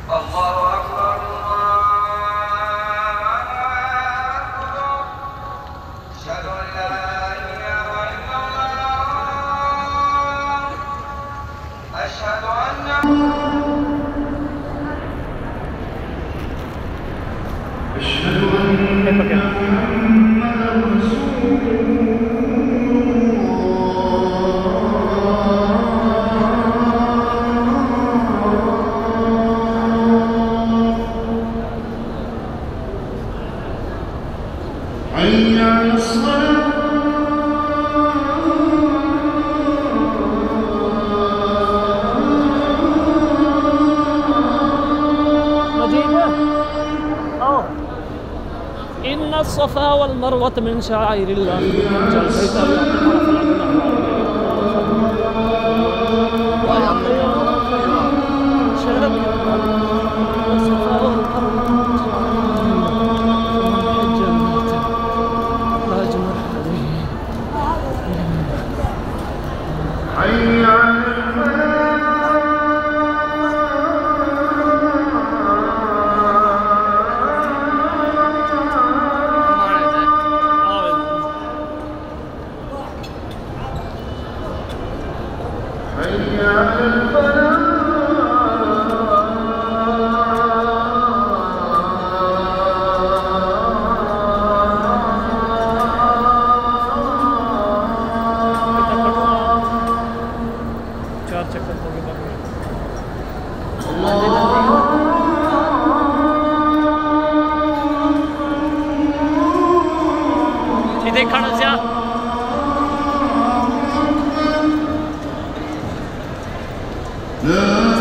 الله أكبر أشهد أن لا إله إلا الله أشهد أن محمدا رسول حي على الصلاة مدينة إن الصفا والمروة من شعائر الله حي على الفلاح حي على الفلاح इधर खड़ा जा لا